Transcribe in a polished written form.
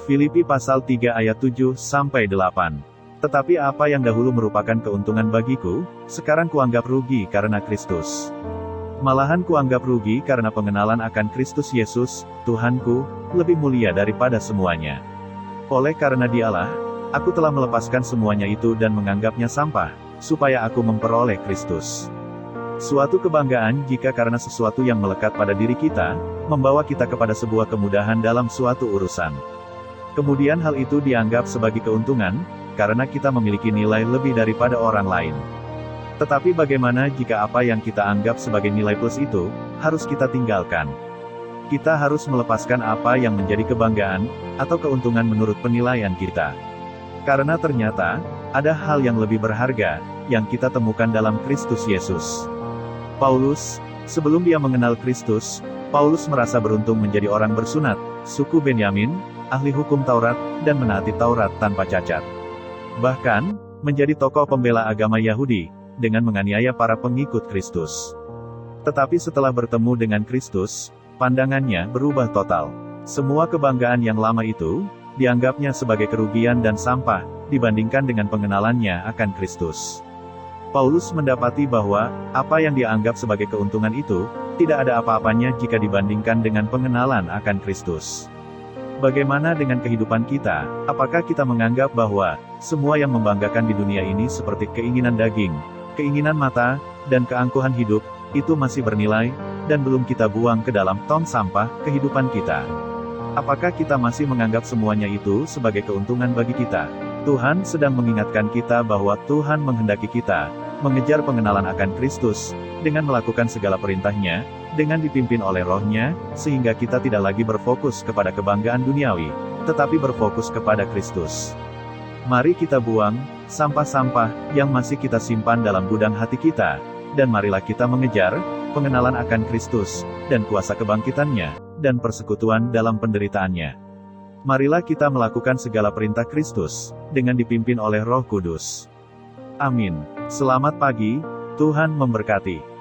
Filipi pasal 3 ayat 7-8. Tetapi apa yang dahulu merupakan keuntungan bagiku, sekarang kuanggap rugi karena Kristus. Malahan kuanggap rugi karena pengenalan akan Kristus Yesus, Tuhanku, lebih mulia daripada semuanya. Oleh karena Dialah, aku telah melepaskan semuanya itu dan menganggapnya sampah, supaya aku memperoleh Kristus. Suatu kebanggaan jika karena sesuatu yang melekat pada diri kita, membawa kita kepada sebuah kemudahan dalam suatu urusan. Kemudian hal itu dianggap sebagai keuntungan, karena kita memiliki nilai lebih daripada orang lain. Tetapi bagaimana jika apa yang kita anggap sebagai nilai plus itu, harus kita tinggalkan? Kita harus melepaskan apa yang menjadi kebanggaan, atau keuntungan menurut penilaian kita. Karena ternyata, ada hal yang lebih berharga, yang kita temukan dalam Kristus Yesus. Paulus, sebelum dia mengenal Kristus, Paulus merasa beruntung menjadi orang bersunat, suku Benyamin, ahli hukum Taurat, dan menaati Taurat tanpa cacat. Bahkan, menjadi tokoh pembela agama Yahudi, dengan menganiaya para pengikut Kristus. Tetapi setelah bertemu dengan Kristus, pandangannya berubah total. Semua kebanggaan yang lama itu, dianggapnya sebagai kerugian dan sampah, dibandingkan dengan pengenalannya akan Kristus. Paulus mendapati bahwa, apa yang dia anggap sebagai keuntungan itu, tidak ada apa-apanya jika dibandingkan dengan pengenalan akan Kristus. Bagaimana dengan kehidupan kita? Apakah kita menganggap bahwa semua yang membanggakan di dunia ini seperti keinginan daging, keinginan mata, dan keangkuhan hidup, itu masih bernilai, dan belum kita buang ke dalam tong sampah kehidupan kita? Apakah kita masih menganggap semuanya itu sebagai keuntungan bagi kita? Tuhan sedang mengingatkan kita bahwa Tuhan menghendaki kita mengejar pengenalan akan Kristus, dengan melakukan segala perintahnya, dengan dipimpin oleh Roh-Nya, sehingga kita tidak lagi berfokus kepada kebanggaan duniawi, tetapi berfokus kepada Kristus. Mari kita buang sampah-sampah yang masih kita simpan dalam gudang hati kita, dan marilah kita mengejar pengenalan akan Kristus, dan kuasa kebangkitannya, dan persekutuan dalam penderitaannya. Marilah kita melakukan segala perintah Kristus, dengan dipimpin oleh Roh Kudus. Amin. Selamat pagi, Tuhan memberkati.